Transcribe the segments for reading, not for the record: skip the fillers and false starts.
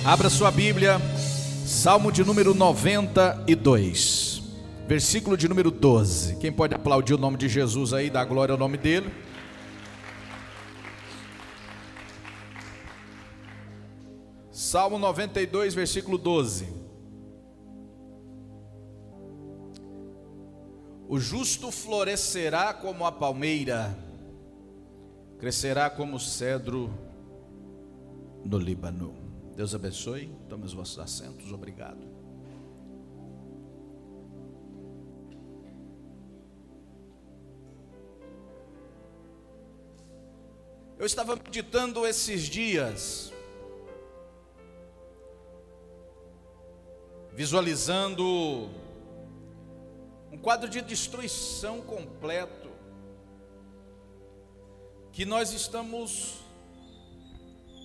Abra sua Bíblia, Salmo de número 92, versículo de número 12. Quem pode aplaudir o nome de Jesus aí, dar glória ao nome dele? Salmo 92, versículo 12. O justo florescerá como a palmeira, crescerá como o cedro no Líbano. Deus abençoe, tome os vossos assentos, obrigado. Eu estava meditando esses dias, visualizando um quadro de destruição completo, que nós estamos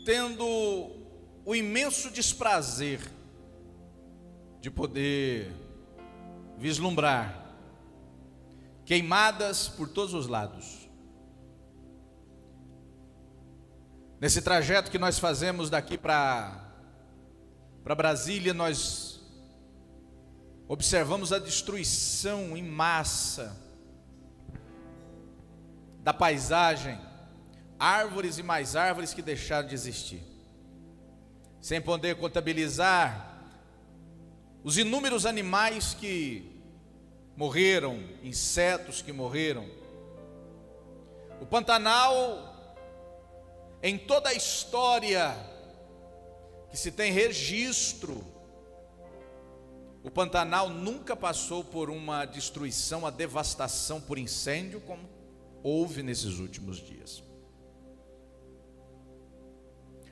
tendo o imenso desprazer de poder vislumbrar queimadas por todos os lados. Nesse trajeto que nós fazemos daqui para Brasília, nós observamos a destruição em massa da paisagem, árvores e mais árvores que deixaram de existir, sem poder contabilizar os inúmeros animais que morreram, insetos que morreram. O Pantanal, em toda a história que se tem registro, o Pantanal nunca passou por uma destruição, uma devastação por incêndio como houve nesses últimos dias.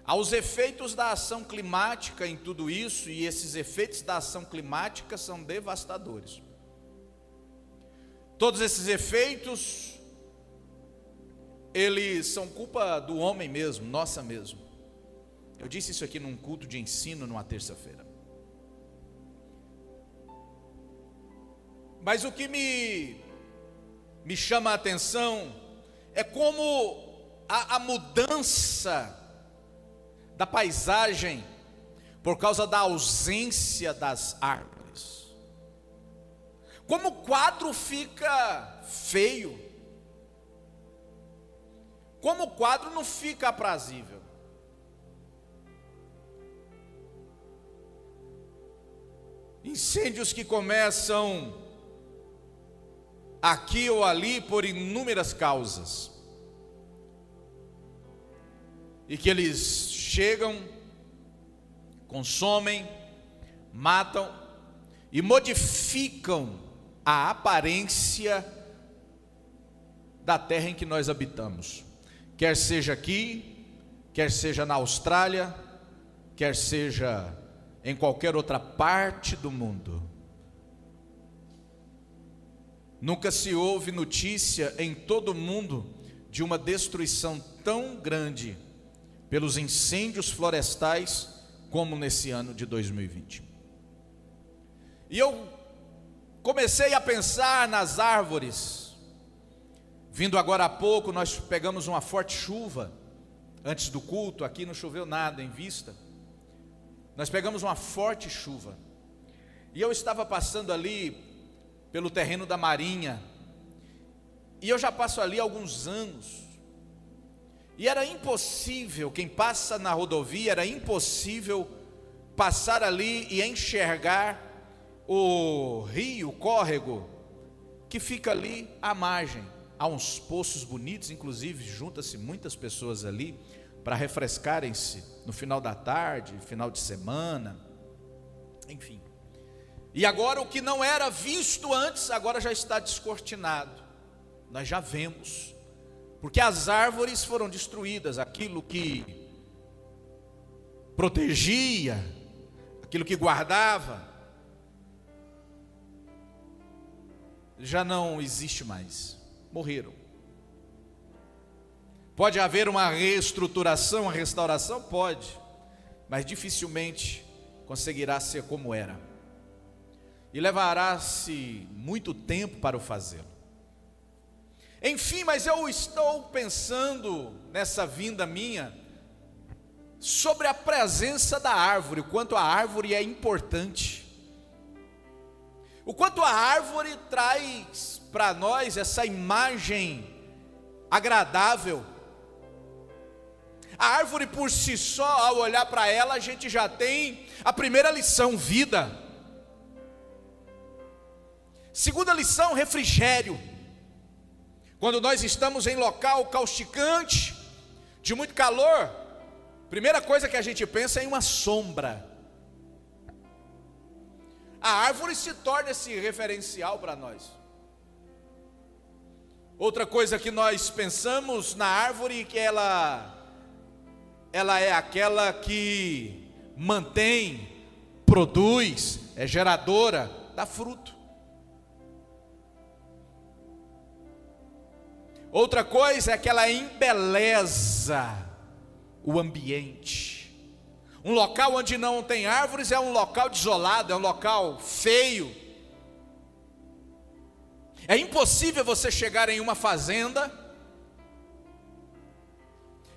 Aos efeitos da ação climática em tudo isso, e esses efeitos da ação climática são devastadores. Todos esses efeitos, eles são culpa do homem mesmo, nossa mesmo. Eu disse isso aqui num culto de ensino numa terça-feira. Mas o que me chama a atenção é como a mudança da paisagem por causa da ausência das árvores. Como o quadro fica feio. Como o quadro não fica aprazível. Incêndios que começam aqui ou ali por inúmeras causas, e que eles chegam, consomem, matam e modificam a aparência da terra em que nós habitamos, quer seja aqui, quer seja na Austrália, quer seja em qualquer outra parte do mundo. Nunca se houve notícia em todo o mundo de uma destruição tão grande pelos incêndios florestais como nesse ano de 2020. E eu comecei a pensar nas árvores. Vindo agora há pouco, nós pegamos uma forte chuva antes do culto. Aqui não choveu nada em vista. Nós pegamos uma forte chuva, e eu estava passando ali pelo terreno da Marinha, e eu já passo ali há alguns anos, e era impossível, quem passa na rodovia, era impossível passar ali e enxergar o rio, o córrego, que fica ali à margem. Há uns poços bonitos, inclusive junta-se muitas pessoas ali para refrescarem-se no final da tarde, final de semana, enfim. E agora o que não era visto antes, agora já está descortinado. Nós já vemos, porque as árvores foram destruídas, aquilo que protegia, aquilo que guardava, já não existe mais, morreram. Pode haver uma reestruturação, uma restauração? Pode, mas dificilmente conseguirá ser como era, e levará-se muito tempo para o fazê-lo. Enfim, mas eu estou pensando nessa vinda minha, sobre a presença da árvore, o quanto a árvore é importante, o quanto a árvore traz para nós essa imagem agradável. A árvore por si só, ao olhar para ela, a gente já tem a primeira lição, vida. Segunda lição, refrigério. Quando nós estamos em local causticante, de muito calor, primeira coisa que a gente pensa é em uma sombra. A árvore se torna esse referencial para nós. Outra coisa que nós pensamos na árvore, que ela é aquela que mantém, produz, é geradora, dá fruto. Outra coisa é que ela embeleza o ambiente. Um local onde não tem árvores é um local desolado, é um local feio. É impossível você chegar em uma fazenda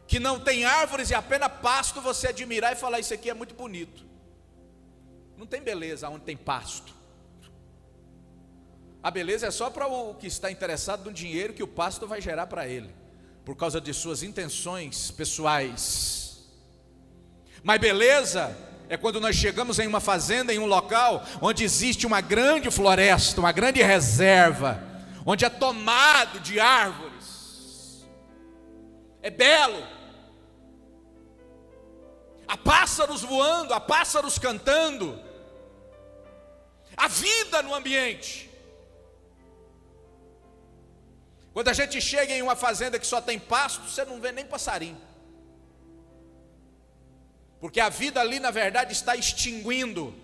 que não tem árvores e apenas pasto, você admirar e falar: isso aqui é muito bonito. Não tem beleza onde tem pasto. A beleza é só para o que está interessado no dinheiro que o pasto vai gerar para ele, por causa de suas intenções pessoais. Mas beleza é quando nós chegamos em uma fazenda, em um local onde existe uma grande floresta, uma grande reserva, onde é tomado de árvores. É belo. Há pássaros voando, há pássaros cantando, há vida no ambiente. Quando a gente chega em uma fazenda que só tem pasto, você não vê nem passarinho, porque a vida ali na verdade está extinguindo.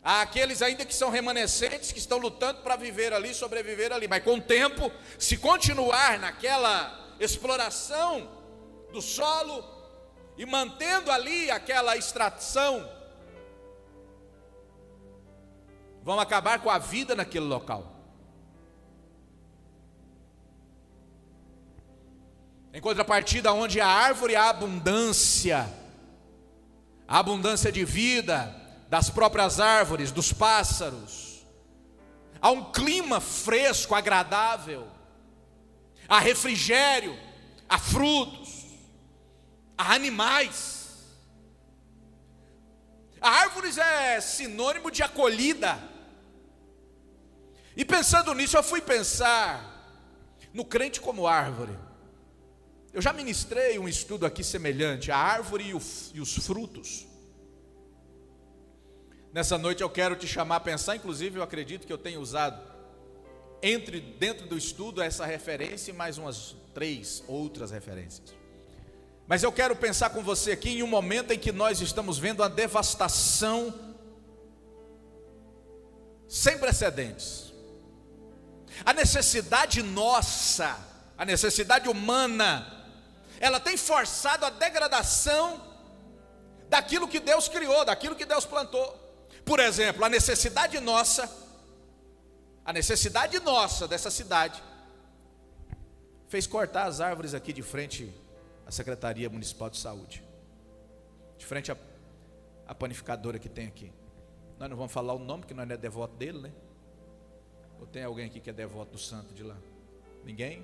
Há aqueles ainda que são remanescentes, que estão lutando para viver ali, sobreviver ali, mas com o tempo, se continuar naquela exploração do solo e mantendo ali aquela extração, vão acabar com a vida naquele local. Em contrapartida, onde a árvore há abundância de vida, das próprias árvores, dos pássaros, há um clima fresco, agradável, há refrigério, há frutos, há animais. A árvores é sinônimo de acolhida. E pensando nisso, eu fui pensar no crente como árvore. Eu já ministrei um estudo aqui semelhante, a árvore e os frutos. Nessa noite eu quero te chamar a pensar, inclusive eu acredito que eu tenho usado dentro do estudo essa referência e mais umas 3 outras referências. Mas eu quero pensar com você aqui em um momento em que nós estamos vendo a devastação sem precedentes. A necessidade nossa, a necessidade humana, ela tem forçado a degradação daquilo que Deus criou, daquilo que Deus plantou. Por exemplo, a necessidade nossa dessa cidade fez cortar as árvores aqui de frente à Secretaria Municipal de Saúde, de frente à panificadora que tem aqui. Nós não vamos falar o nome, porque nós não é devoto dele, né? Ou tem alguém aqui que é devoto do santo de lá? Ninguém?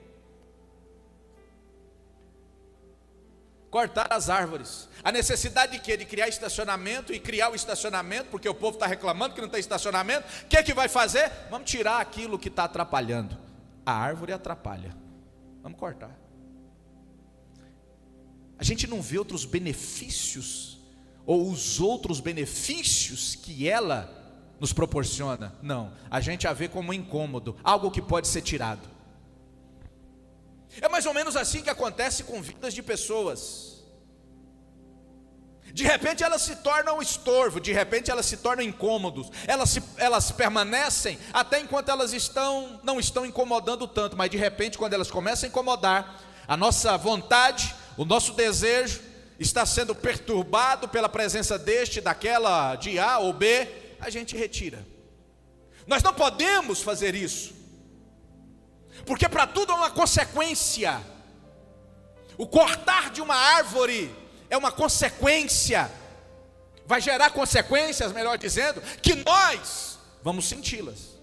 Cortar as árvores. A necessidade de quê? De criar estacionamento e criar o estacionamento, porque o povo está reclamando que não tem estacionamento. O que é que vai fazer? Vamos tirar aquilo que está atrapalhando. A árvore atrapalha. Vamos cortar. A gente não vê outros benefícios, ou os outros benefícios que ela nos proporciona. Não, a gente a vê como incômodo, algo que pode ser tirado. É mais ou menos assim que acontece com vidas de pessoas. De repente elas se tornam estorvo, de repente elas se tornam incômodos. Elas permanecem até enquanto elas não estão incomodando tanto, mas de repente quando elas começam a incomodar, a nossa vontade, o nosso desejo está sendo perturbado pela presença daquela, de A ou B, a gente retira. Nós não podemos fazer isso, porque para tudo há uma consequência. O cortar de uma árvore é uma consequência, vai gerar consequências, melhor dizendo, que nós vamos senti-las.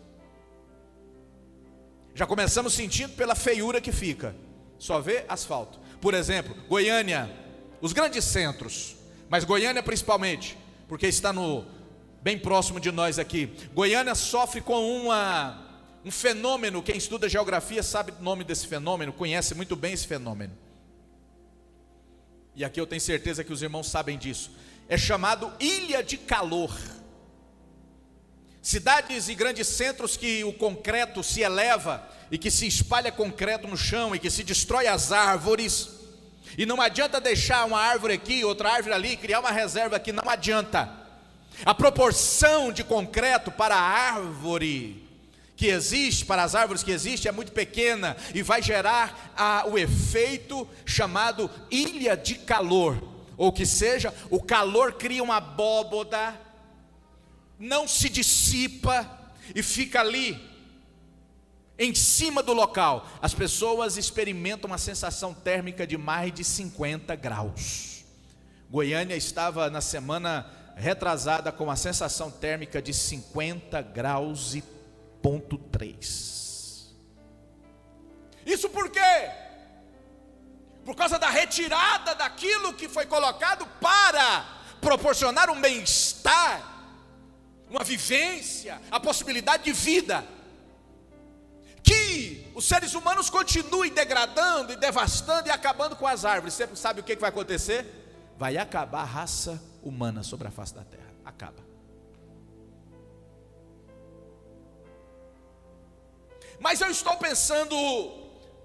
Já começamos sentindo pela feiura que fica, só vê asfalto. Por exemplo, Goiânia, os grandes centros, mas Goiânia principalmente, porque está bem próximo de nós aqui. Goiânia sofre com um fenômeno, quem estuda geografia sabe o nome desse fenômeno, conhece muito bem esse fenômeno. E aqui eu tenho certeza que os irmãos sabem disso. É chamado ilha de calor. Cidades e grandes centros que o concreto se eleva e que se espalha concreto no chão e que se destrói as árvores. E não adianta deixar uma árvore aqui, outra árvore ali, criar uma reserva aqui, não adianta. A proporção de concreto para a árvore que existe, para as árvores que existem, é muito pequena e vai gerar o efeito chamado ilha de calor. Ou que seja, o calor cria uma abóboda, não se dissipa e fica ali, em cima do local. As pessoas experimentam uma sensação térmica de mais de 50 graus. Goiânia estava na semana retrasada com uma sensação térmica de 50 graus e ponto 3. Isso por quê? Por causa da retirada daquilo que foi colocado para proporcionar um bem-estar, uma vivência, a possibilidade de vida. Que os seres humanos continuem degradando e devastando e acabando com as árvores. Você sabe o que vai acontecer? Vai acabar a raça humana sobre a face da terra. Acaba. Mas eu estou pensando,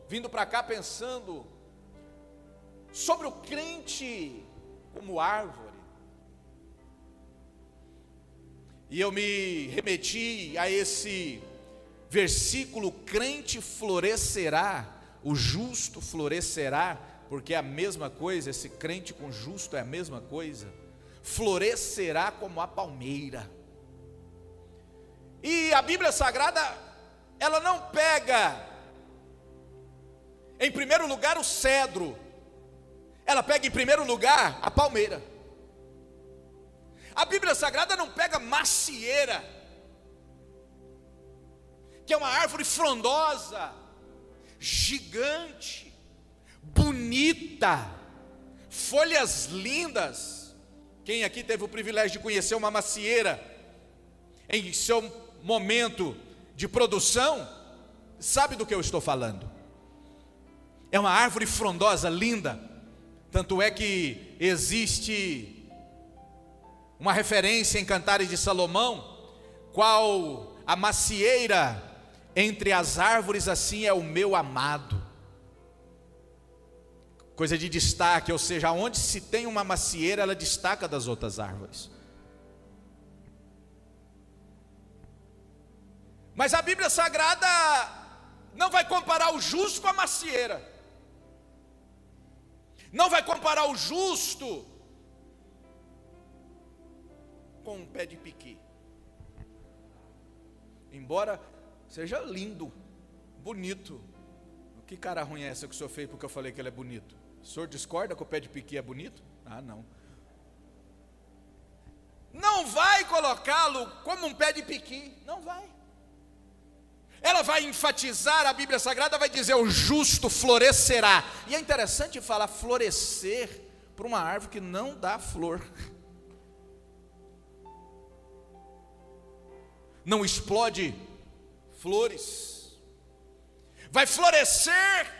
vindo para cá pensando sobre o crente como árvore. E eu me remeti a esse versículo: crente florescerá, o justo florescerá, porque é a mesma coisa, esse crente com justo é a mesma coisa. Florescerá como a palmeira. E a Bíblia Sagrada, ela não pega em primeiro lugar o cedro, ela pega em primeiro lugar a palmeira. A Bíblia Sagrada não pega macieira, que é uma árvore frondosa, gigante, bonita, folhas lindas. Quem aqui teve o privilégio de conhecer uma macieira em seu momento de produção, sabe do que eu estou falando. É uma árvore frondosa, linda. Tanto é que existe uma referência em Cantares de Salomão, qual a macieira entre as árvores, assim é o meu amado. Coisa de destaque, ou seja, onde se tem uma macieira, ela destaca das outras árvores. Mas a Bíblia Sagrada não vai comparar o justo com a macieira, não vai comparar o justo com um pé de piqui. Embora seja lindo, bonito. Que cara ruim é essa que o senhor fez porque eu falei que ele é bonito? O senhor discorda que o pé de piqui é bonito? Ah, não. Não vai colocá-lo como um pé de piqui, não vai. Ela vai enfatizar, a Bíblia Sagrada vai dizer: o justo florescerá. E é interessante falar florescer para uma árvore que não dá flor, não explode flores, vai florescer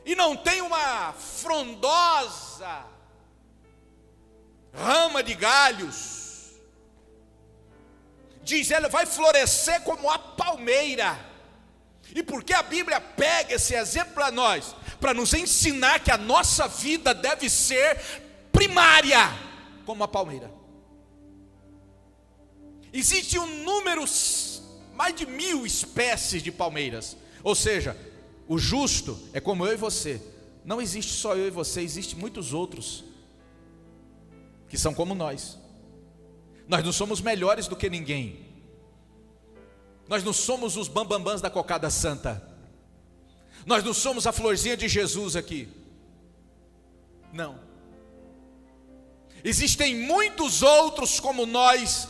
e não tem uma frondosa rama de galhos. Diz ela, vai florescer como a palmeira. E por que a Bíblia pega esse exemplo para nós? Para nos ensinar que a nossa vida deve ser primária, como a palmeira. Existe um número, mais de 1000 espécies de palmeiras. Ou seja, o justo é como eu e você. Não existe só eu e você, existem muitos outros que são como nós. Nós não somos melhores do que ninguém. Nós não somos os bambambãs da cocada santa. Nós não somos a florzinha de Jesus aqui. Não. Existem muitos outros como nós,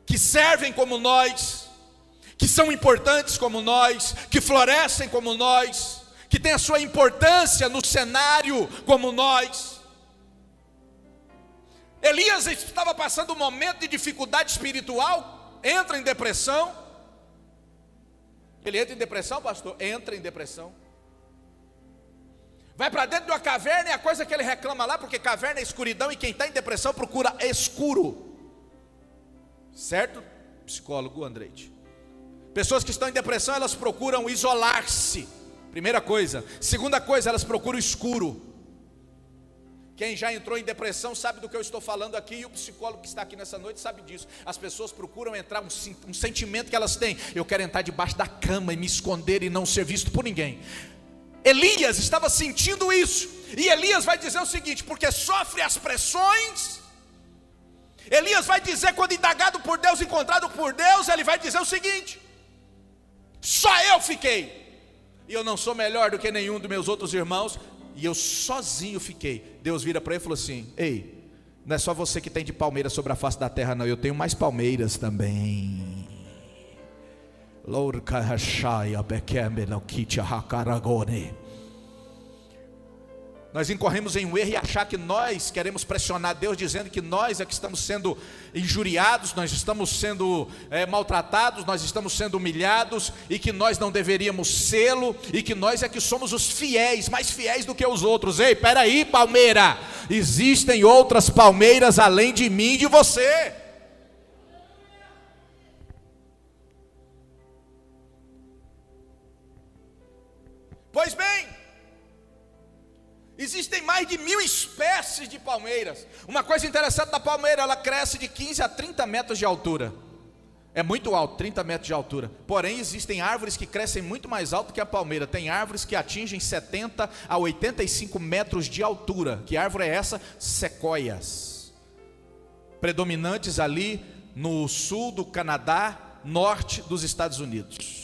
que servem como nós, que são importantes como nós, que florescem como nós, que têm a sua importância no cenário como nós. Elias estava passando um momento de dificuldade espiritual, entra em depressão. Ele entra em depressão, pastor? Entra em depressão. Vai para dentro de uma caverna e a coisa que ele reclama lá, porque caverna é escuridão e quem está em depressão procura escuro. Certo, psicólogo Andreide? Pessoas que estão em depressão, elas procuram isolar-se. Primeira coisa. Segunda coisa, elas procuram escuro. Quem já entrou em depressão sabe do que eu estou falando aqui, e o psicólogo que está aqui nessa noite sabe disso. As pessoas procuram entrar, um sentimento que elas têm: eu quero entrar debaixo da cama e me esconder e não ser visto por ninguém. Elias estava sentindo isso, e Elias vai dizer o seguinte: porque sofre as pressões. Elias vai dizer, quando indagado por Deus, encontrado por Deus, ele vai dizer o seguinte: só eu fiquei, e eu não sou melhor do que nenhum dos meus outros irmãos, e eu sozinho fiquei. Deus vira para ele e falou assim: ei, não é só você que tem de palmeiras sobre a face da terra, não, eu tenho mais palmeiras também. Nós incorremos em um erro e achar que nós queremos pressionar Deus, dizendo que nós é que estamos sendo injuriados, nós estamos sendo maltratados, nós estamos sendo humilhados, e que nós não deveríamos sê-lo, e que nós é que somos os fiéis, mais fiéis do que os outros. Ei, peraí, palmeira, existem outras palmeiras além de mim e de você. Pois bem, existem mais de 1000 espécies de palmeiras. Uma coisa interessante da palmeira, ela cresce de 15 a 30 metros de altura. É muito alto, 30 metros de altura. Porém, existem árvores que crescem muito mais alto que a palmeira. Tem árvores que atingem 70 a 85 metros de altura. Que árvore é essa? Sequoias. Predominantes ali no sul do Canadá, norte dos Estados Unidos.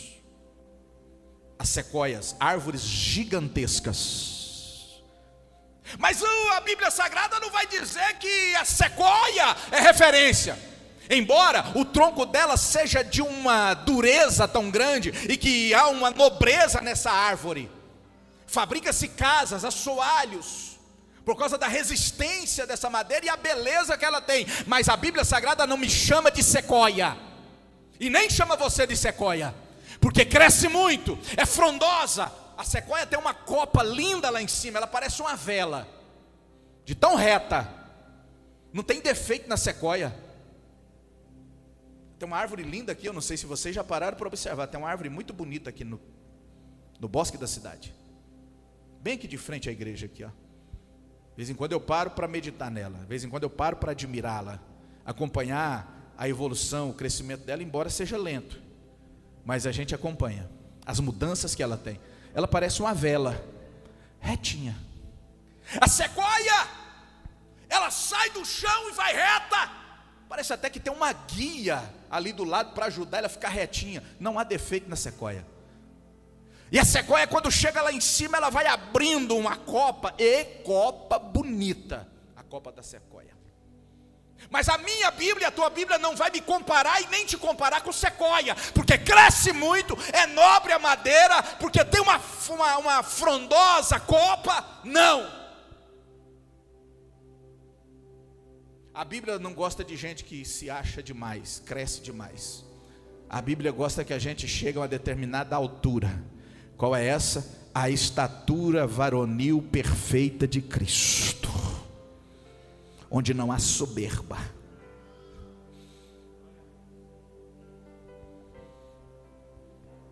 As sequoias, árvores gigantescas. Mas a Bíblia Sagrada não vai dizer que a sequoia é referência, embora o tronco dela seja de uma dureza tão grande, e que há uma nobreza nessa árvore. Fabrica-se casas, assoalhos, por causa da resistência dessa madeira e a beleza que ela tem. Mas a Bíblia Sagrada não me chama de sequoia, e nem chama você de sequoia, porque cresce muito, é frondosa. A sequoia tem uma copa linda lá em cima, ela parece uma vela, de tão reta, não tem defeito na sequoia. Tem uma árvore linda aqui, eu não sei se vocês já pararam para observar, tem uma árvore muito bonita aqui no bosque da cidade, bem aqui de frente à igreja aqui, ó. De vez em quando eu paro para meditar nela, de vez em quando eu paro para admirá-la, acompanhar a evolução, o crescimento dela, embora seja lento, mas a gente acompanha as mudanças que ela tem. Ela parece uma vela, retinha. A sequoia, ela sai do chão e vai reta. Parece até que tem uma guia ali do lado para ajudar ela a ficar retinha. Não há defeito na sequoia. E a sequoia, quando chega lá em cima, ela vai abrindo uma copa, e copa bonita, a copa da sequoia. Mas a minha Bíblia, a tua Bíblia não vai me comparar e nem te comparar com sequoia, porque cresce muito, é nobre a madeira, porque tem uma frondosa copa. Não. A Bíblia não gosta de gente que se acha demais, cresce demais. A Bíblia gosta que a gente chegue a uma determinada altura. Qual é essa? A estatura varonil perfeita de Cristo, onde não há soberba.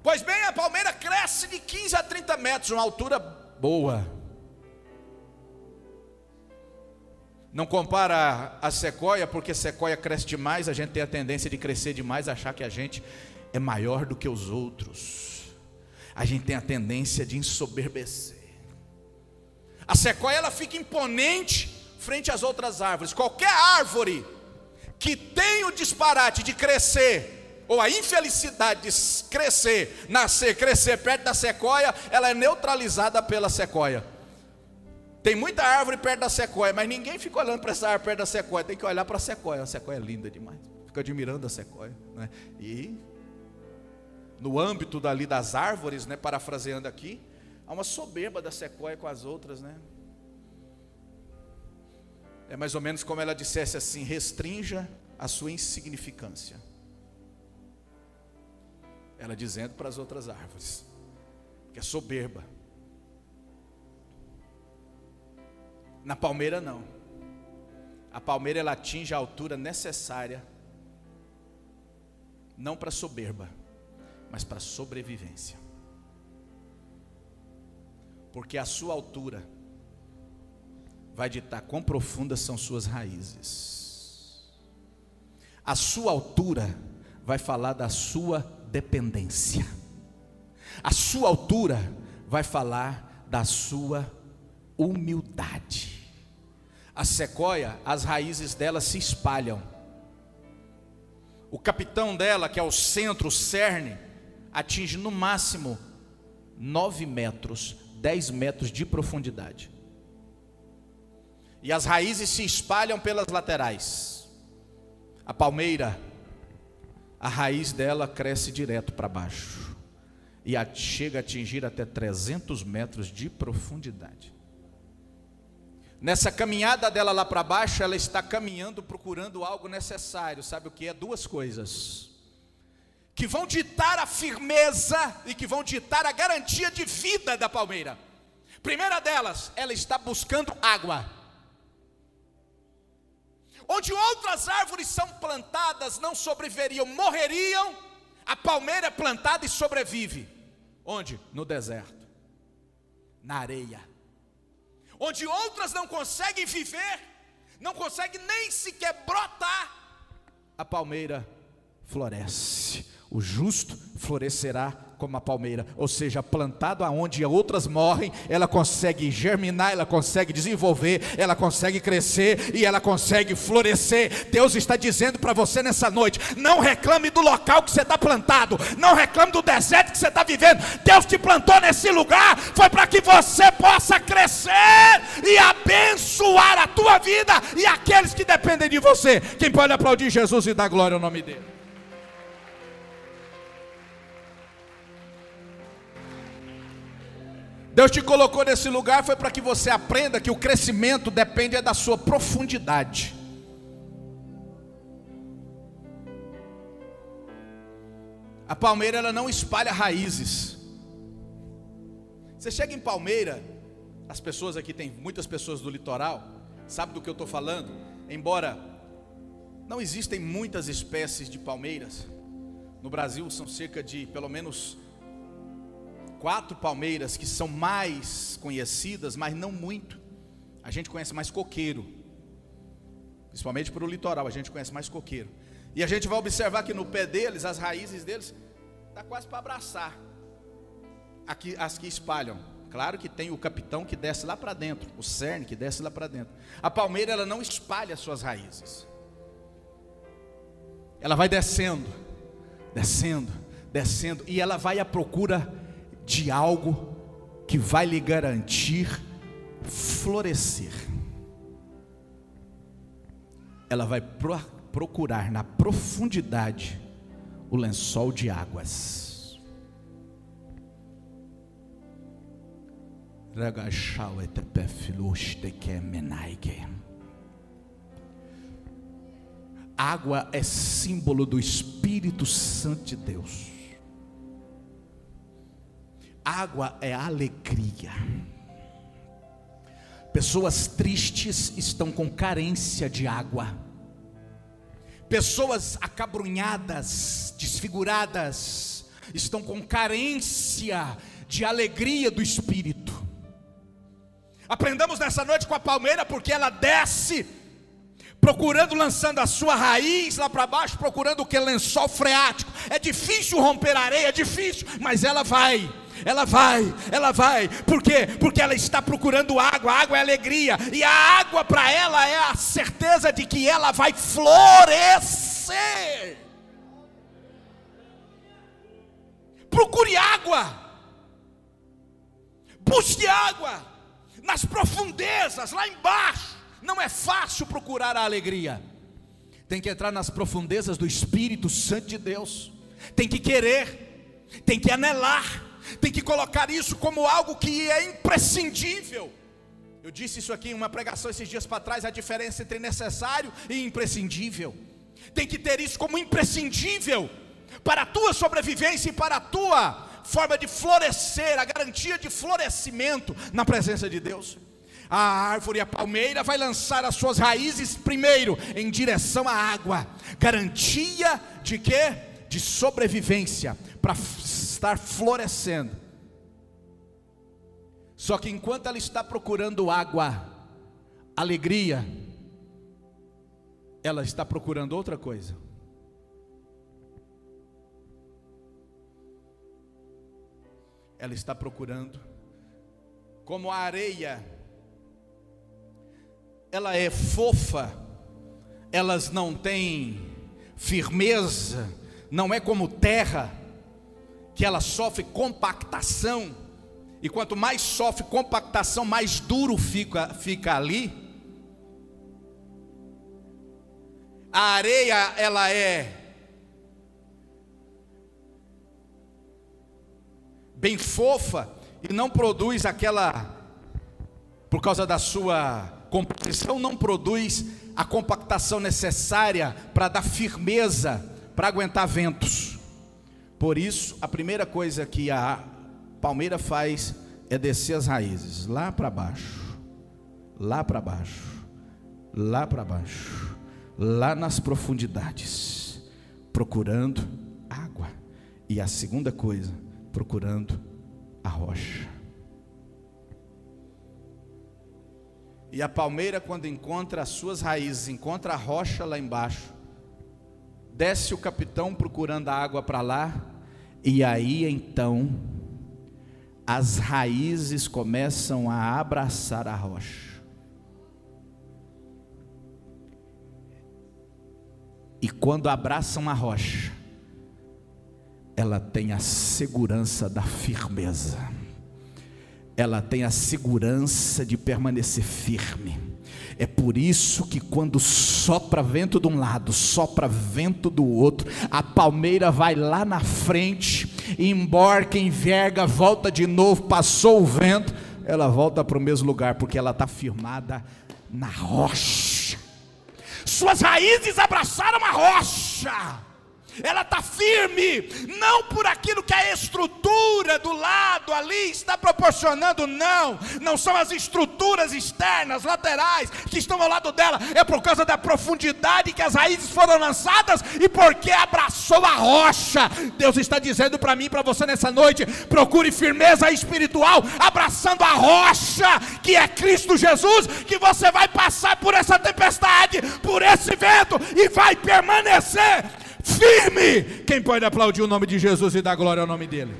Pois bem, a palmeira cresce de 15 a 30 metros, uma altura boa. Não compara a sequoia, porque sequoia cresce demais, a gente tem a tendência de crescer demais, achar que a gente é maior do que os outros. A gente tem a tendência de ensoberbecer. A sequoia, ela fica imponente frente às outras árvores. Qualquer árvore que tem o disparate de crescer, ou a infelicidade de crescer, nascer, crescer perto da sequoia, ela é neutralizada pela sequoia. Tem muita árvore perto da sequoia, mas ninguém fica olhando para essa árvore perto da sequoia. Tem que olhar para a sequoia é linda demais. Fica admirando a sequoia, né? E no âmbito dali das árvores, né, parafraseando aqui, há uma soberba da sequoia com as outras, né? É mais ou menos como ela dissesse assim: restrinja a sua insignificância. Ela dizendo para as outras árvores que é soberba. Na palmeira não. A palmeira ela atinge a altura necessária, não para soberba, mas para sobrevivência. Porque a sua altura vai ditar quão profundas são suas raízes. A sua altura vai falar da sua dependência. A sua altura vai falar da sua humildade. A sequoia, as raízes dela se espalham. O capitão dela, que é o centro, o cerne, atinge no máximo 9 metros, 10 metros de profundidade. E as raízes se espalham pelas laterais. A palmeira, a raiz dela cresce direto para baixo e chega a atingir até 300 metros de profundidade. Nessa caminhada dela lá para baixo, ela está caminhando procurando algo necessário. Sabe o que é? 2 coisas que vão ditar a firmeza e que vão ditar a garantia de vida da palmeira. Primeira delas, ela está buscando água. Onde outras árvores são plantadas não sobreviveriam, morreriam, a palmeira é plantada e sobrevive. Onde? No deserto, na areia. Onde outras não conseguem viver, não conseguem nem sequer brotar, a palmeira floresce. O justo florescerá como a palmeira, ou seja, plantado aonde outras morrem, ela consegue germinar, ela consegue desenvolver, ela consegue crescer e ela consegue florescer. Deus está dizendo para você nessa noite: não reclame do local que você está plantado, não reclame do deserto que você está vivendo. Deus te plantou nesse lugar, foi para que você possa crescer e abençoar a tua vida e aqueles que dependem de você. Quem pode aplaudir Jesus e dar glória ao nome dele? Deus te colocou nesse lugar foi para que você aprenda que o crescimento depende da sua profundidade. A palmeira ela não espalha raízes. Você chega em Palmeira, as pessoas aqui, tem muitas pessoas do litoral, sabe do que eu estou falando? Embora não existem muitas espécies de palmeiras, no Brasil são cerca de pelo menos 4 palmeiras que são mais conhecidas, mas não muito. A gente conhece mais coqueiro, principalmente para o litoral, a gente conhece mais coqueiro. E a gente vai observar que no pé deles, as raízes deles, está quase para abraçar aqui, as que espalham. Claro que tem o capitão que desce lá para dentro, o cerne que desce lá para dentro. A palmeira ela não espalha suas raízes. Ela vai descendo, descendo, descendo, e ela vai à procura de algo que vai lhe garantir florescer. Ela vai procurar na profundidade o lençol de águas. Água é símbolo do Espírito Santo de Deus. Água é alegria. Pessoas tristes estão com carência de água. Pessoas acabrunhadas, desfiguradas, estão com carência de alegria do Espírito. Aprendamos nessa noite com a palmeira, porque ela desce, procurando, lançando a sua raiz lá para baixo, procurando o que? Lençol freático. É difícil romper a areia, é difícil, mas ela vai. Ela vai, por quê? Porque ela está procurando água, a água é alegria, e a água para ela é a certeza de que ela vai florescer. Procure água, busque água, nas profundezas, lá embaixo. Não é fácil procurar a alegria. Tem que entrar nas profundezas do Espírito Santo de Deus. Tem que querer, tem que anelar, tem que colocar isso como algo que é imprescindível. Eu disse isso aqui em uma pregação esses dias para trás, a diferença entre necessário e imprescindível. Tem que ter isso como imprescindível para a tua sobrevivência e para a tua forma de florescer, a garantia de florescimento na presença de Deus. A árvore, a palmeira, vai lançar as suas raízes primeiro em direção à água. Garantia de quê? De sobrevivência, para estar florescendo. Só que enquanto ela está procurando água, alegria, ela está procurando outra coisa. Ela está procurando, como a areia, ela é fofa, elas não têm firmeza, não é como terra, que ela sofre compactação, e quanto mais sofre compactação, mais duro fica ali. A areia, ela é bem fofa e não produz aquela, por causa da sua composição, não produz a compactação necessária para dar firmeza, para aguentar ventos. Por isso, a primeira coisa que a palmeira faz é descer as raízes lá para baixo, lá para baixo, lá para baixo, lá nas profundidades, procurando água. E a segunda coisa, procurando a rocha. E a palmeira, quando encontra as suas raízes, encontra a rocha lá embaixo, desce o capitão procurando a água para lá, e aí então as raízes começam a abraçar a rocha. E quando abraçam a rocha, ela tem a segurança da firmeza, ela tem a segurança de permanecer firme. É por isso que quando sopra vento de um lado, sopra vento do outro, a palmeira vai lá na frente, emborca, enverga, volta de novo, passou o vento, ela volta para o mesmo lugar, porque ela está firmada na rocha. Suas raízes abraçaram a rocha. Ela está firme, não por aquilo que a estrutura do lado ali está proporcionando, não são as estruturas externas, laterais, que estão ao lado dela, é por causa da profundidade que as raízes foram lançadas, e porque abraçou a rocha. Deus está dizendo para mim e para você nessa noite: procure firmeza espiritual, abraçando a rocha, que é Cristo Jesus, que você vai passar por essa tempestade, por esse vento, e vai permanecer firme. Quem pode aplaudir o nome de Jesus e dar glória ao nome dele?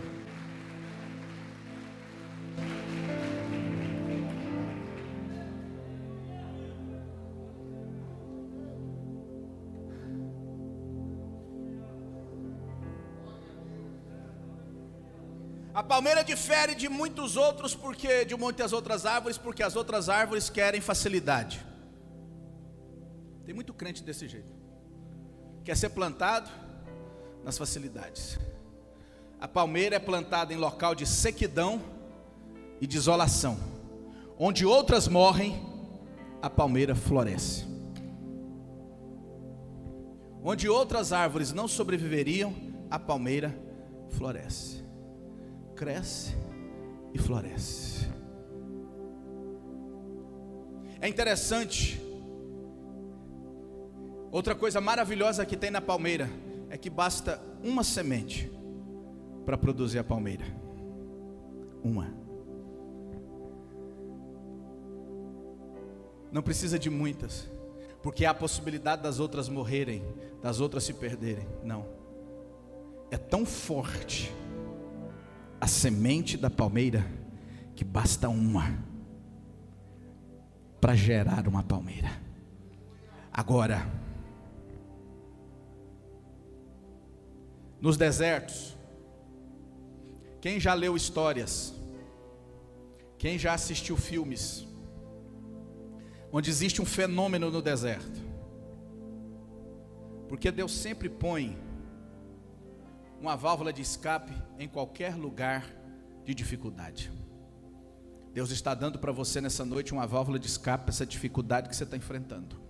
A palmeira difere de muitas outras árvores, porque as outras árvores querem facilidade. Tem muito crente desse jeito, quer ser plantado nas facilidades. A palmeira é plantada em local de sequidão e de isolação. Onde outras morrem, a palmeira floresce. Onde outras árvores não sobreviveriam, a palmeira floresce, cresce e floresce. É interessante. Outra coisa maravilhosa que tem na palmeira é que basta uma semente para produzir a palmeira. Uma. Não precisa de muitas, porque há a possibilidade das outras morrerem, das outras se perderem. Não. É tão forte a semente da palmeira que basta uma para gerar uma palmeira. Agora, nos desertos, quem já leu histórias Quem já assistiu filmes onde existe um fenômeno no deserto? Porque Deus sempre põe uma válvula de escape em qualquer lugar de dificuldade. Deus está dando para você nessa noite uma válvula de escape para essa dificuldade que você está enfrentando.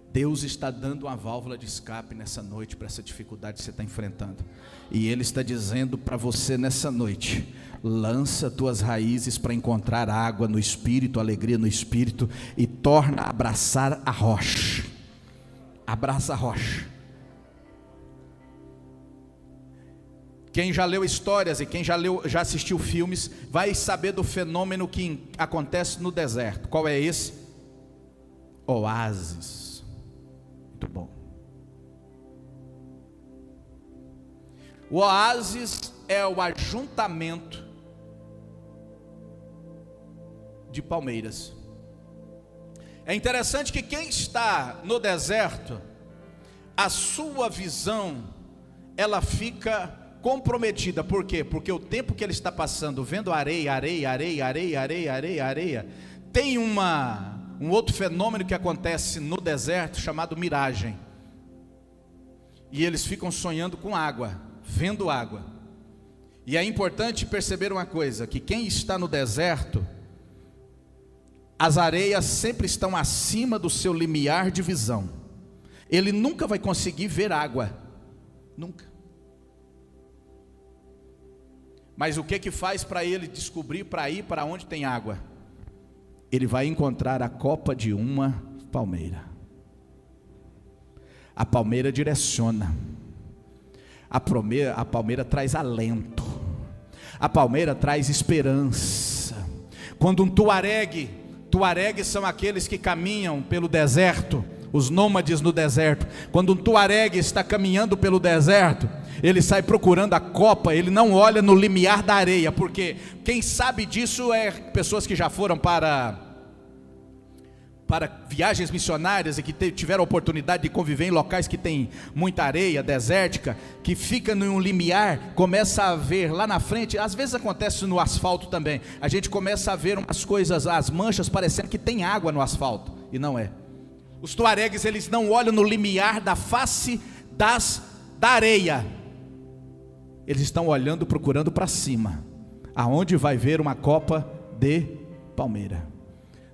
Deus está dando uma válvula de escape nessa noite para essa dificuldade que você está enfrentando. E Ele está dizendo para você nessa noite: lança tuas raízes para encontrar água no Espírito, alegria no Espírito, e torna a abraçar a rocha. Abraça a rocha. Quem já leu histórias e quem já assistiu filmes vai saber do fenômeno que acontece no deserto. Qual é esse? Oásis. Muito bom. O oásis é o ajuntamento de palmeiras. É interessante que quem está no deserto, a sua visão, ela fica comprometida. Por quê? Porque o tempo que ele está passando vendo areia, tem um outro fenômeno que acontece no deserto chamado miragem. E eles ficam sonhando com água, vendo água. E é importante perceber uma coisa, que quem está no deserto, as areias sempre estão acima do seu limiar de visão. Ele nunca vai conseguir ver água, nunca. Mas o que faz para ele descobrir para ir para onde tem água? Ele vai encontrar a copa de uma palmeira. A palmeira direciona. A palmeira traz alento. A palmeira traz esperança. Quando um tuaregue são aqueles que caminham pelo deserto, os nômades no deserto. Quando um tuaregue está caminhando pelo deserto, ele sai procurando a copa, ele não olha no limiar da areia, porque quem sabe disso é pessoas que já foram para viagens missionárias e que tiveram a oportunidade de conviver em locais que tem muita areia desértica, que fica num limiar, começa a ver lá na frente. Às vezes acontece no asfalto também, a gente começa a ver umas coisas, as manchas parecendo que tem água no asfalto, e não é. Os tuaregues, eles não olham no limiar da face da areia, eles estão olhando, procurando para cima, aonde vai ver uma copa de palmeira.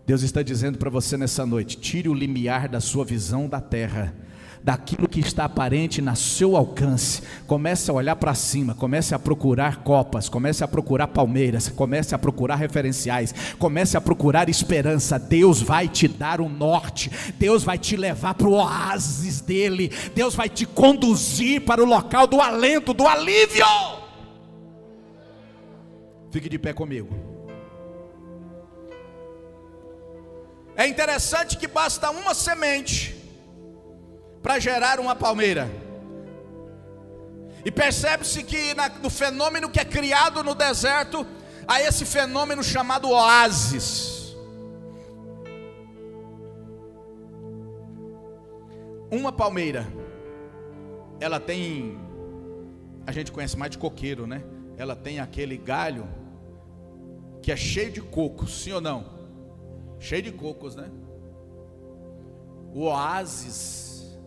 Deus está dizendo para você nessa noite: tire o limiar da sua visão da terra, daquilo que está aparente no seu alcance. Comece a olhar para cima, comece a procurar copas, comece a procurar palmeiras, comece a procurar referenciais, comece a procurar esperança. Deus vai te dar um norte, Deus vai te levar para o oásis dele, Deus vai te conduzir para o local do alento, do alívio. Fique de pé comigo. É interessante que basta uma semente para gerar uma palmeira. E percebe-se que no fenômeno que é criado no deserto, há esse fenômeno chamado oásis. Uma palmeira, ela tem, a gente conhece mais de coqueiro, né? Ela tem aquele galho que é cheio de cocos, sim ou não? Cheio de cocos, né? O oásis,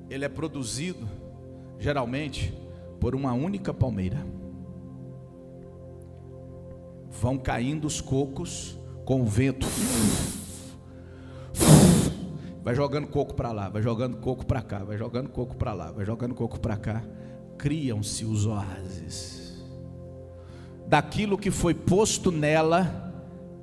ele é produzido geralmente por uma única palmeira. Vão caindo os cocos com o vento, vai jogando coco para lá, vai jogando coco para cá, vai jogando coco para lá, vai jogando coco para cá. Criam-se os oásis. Daquilo que foi posto nela,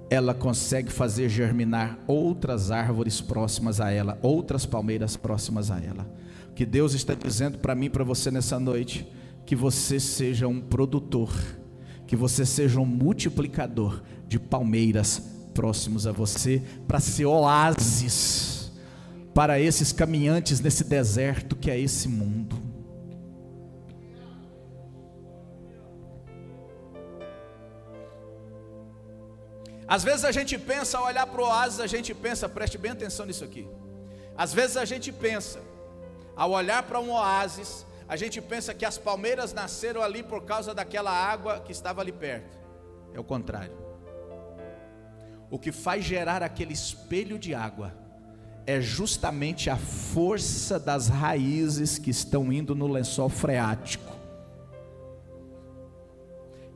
ela consegue fazer germinar outras árvores próximas a ela, outras palmeiras próximas a ela. O que Deus está dizendo para mim e para você nessa noite: que você seja um produtor, que você seja um multiplicador de palmeiras próximos a você, para ser oásis para esses caminhantes nesse deserto que é esse mundo. Às vezes a gente pensa, ao olhar para o oásis, a gente pensa, preste bem atenção nisso aqui. Às vezes a gente pensa, ao olhar para um oásis, a gente pensa que as palmeiras nasceram ali por causa daquela água que estava ali perto. É o contrário. O que faz gerar aquele espelho de água é justamente a força das raízes que estão indo no lençol freático.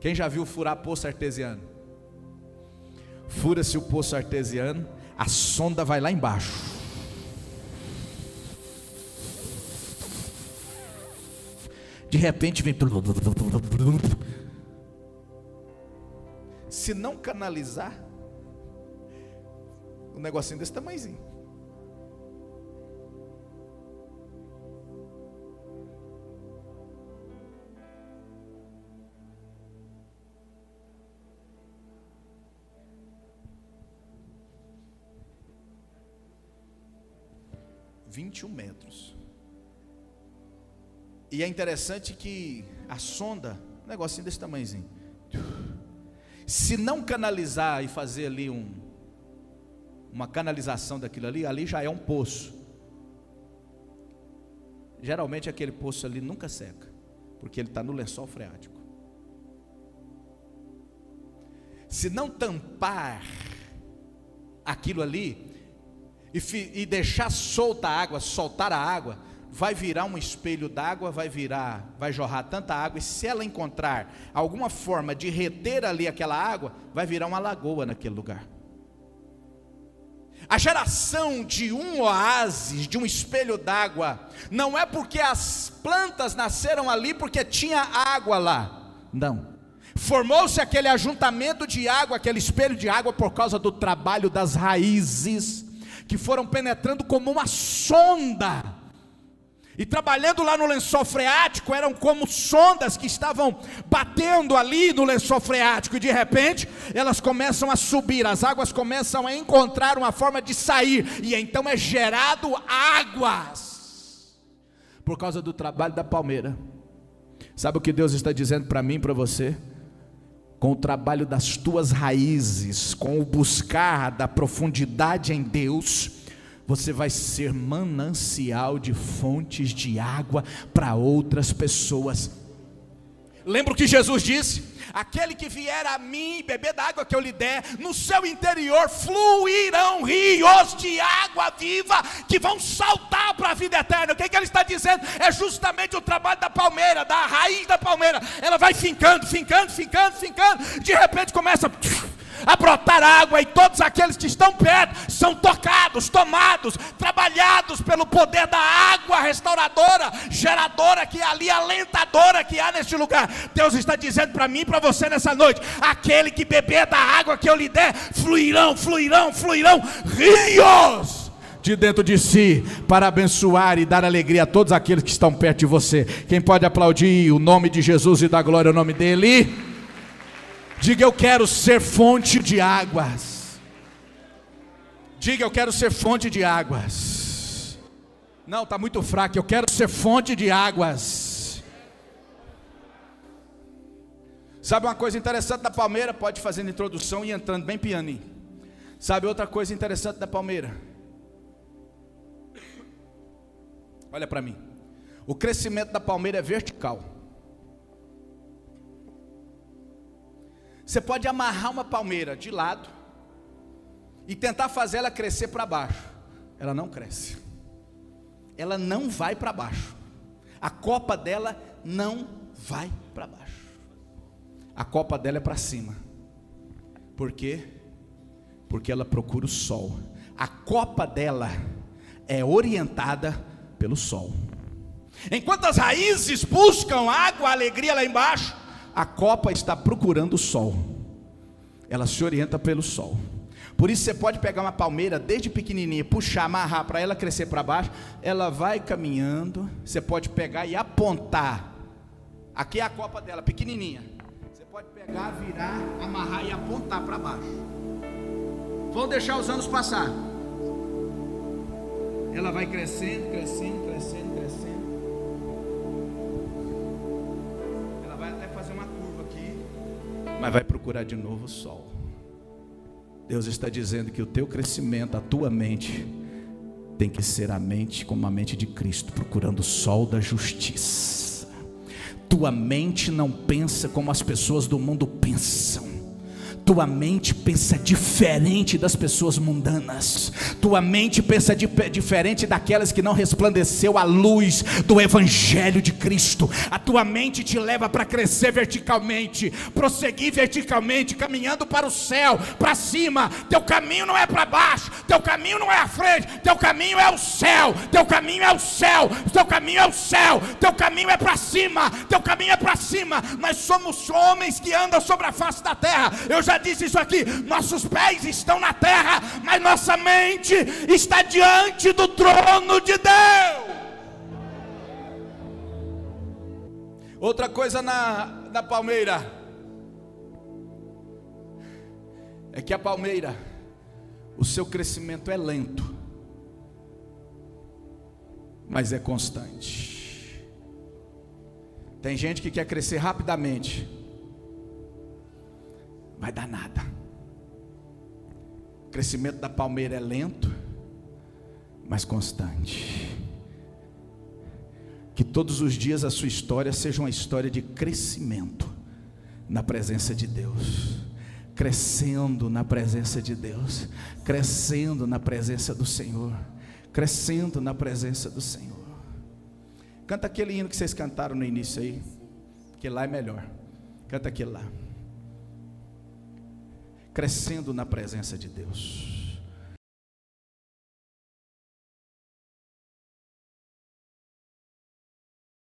Quem já viu furar poço artesiano? Fura-se o poço artesiano, a sonda vai lá embaixo. De repente vem. Se não canalizar, um negocinho desse tamanhozinho. metros. E é interessante que a sonda, um negocinho desse tamanhozinho, se não canalizar e fazer ali uma canalização daquilo ali já é um poço. Geralmente aquele poço ali nunca seca, porque ele está no lençol freático. Se não tampar aquilo ali e deixar solta a água, soltar a água, vai virar um espelho d'água, vai jorrar tanta água, e se ela encontrar alguma forma de reter ali aquela água, vai virar uma lagoa naquele lugar. A geração de um oásis, de um espelho d'água, não é porque as plantas nasceram ali porque tinha água lá, não. Formou-se aquele ajuntamento de água, aquele espelho de água, por causa do trabalho das raízes, que foram penetrando como uma sonda, e trabalhando lá no lençol freático, eram como sondas que estavam batendo ali no lençol freático, e de repente, elas começam a subir, as águas começam a encontrar uma forma de sair, e então é gerado águas, por causa do trabalho da palmeira. Sabe o que Deus está dizendo para mim e para você? Com o trabalho das tuas raízes, com o buscar da profundidade em Deus, você vai ser manancial de fontes de água para outras pessoas. Lembra o que Jesus disse? Aquele que vier a mim beber da água que eu lhe der, no seu interior fluirão rios de água viva, que vão saltar para a vida eterna. O que ele está dizendo? É justamente o trabalho da palmeira, da raiz da palmeira. Ela vai fincando, de repente começa a brotar água, e todos aqueles que estão perto são tocados, tomados, trabalhados pelo poder da água restauradora, geradora que há ali, alentadora que há neste lugar. Deus está dizendo para mim e para você nessa noite: aquele que beber da água que eu lhe der, fluirão rios de dentro de si, para abençoar e dar alegria a todos aqueles que estão perto de você. Quem pode aplaudir o nome de Jesus e dar glória ao nome dele? Diga: eu quero ser fonte de águas. Diga: eu quero ser fonte de águas. Não, está muito fraco. Eu quero ser fonte de águas. Sabe uma coisa interessante da palmeira? Pode fazer a introdução e entrando bem pianinho. Sabe outra coisa interessante da palmeira? Olha para mim. O crescimento da palmeira é vertical. Você pode amarrar uma palmeira de lado e tentar fazer ela crescer para baixo. Ela não cresce. Ela não vai para baixo. A copa dela não vai para baixo. A copa dela é para cima. Por quê? Porque ela procura o sol. A copa dela é orientada pelo sol. Enquanto as raízes buscam água, alegria lá embaixo, a copa está procurando o sol. Ela se orienta pelo sol. Por isso você pode pegar uma palmeira desde pequenininha, puxar, amarrar para ela crescer para baixo. Ela vai caminhando. Você pode pegar e apontar. Aqui é a copa dela, pequenininha. Você pode pegar, virar, amarrar e apontar para baixo. Vão deixar os anos passar. Ela vai crescendo. Mas vai procurar de novo o sol. Deus está dizendo que o teu crescimento, a tua mente, tem que ser a mente como a mente de Cristo, procurando o sol da justiça. Tua mente não pensa como as pessoas do mundo pensam. tua mente pensa diferente das pessoas mundanas, tua mente pensa diferente daquelas que não resplandeceu a luz do Evangelho de Cristo. A tua mente te leva para crescer verticalmente, prosseguir verticalmente, caminhando para o céu, para cima. Teu caminho não é para baixo, teu caminho não é à frente, teu caminho é o céu, teu caminho é o céu, teu caminho é o céu, teu caminho é para cima, teu caminho é para cima. Nós somos homens que andam sobre a face da terra. Eu já disse isso aqui, nossos pés estão na terra, mas nossa mente está diante do trono de Deus. Outra coisa na palmeira é que a palmeira, o seu crescimento é lento, mas é constante. Tem gente que quer crescer rapidamente, vai dar nada. O crescimento da palmeira é lento, mas constante. Que todos os dias a sua história seja uma história de crescimento na presença de Deus, crescendo na presença de Deus, crescendo na presença do Senhor, crescendo na presença do Senhor. Canta aquele hino que vocês cantaram no início aí, que lá é melhor. Canta aquele lá. Crescendo na presença de Deus.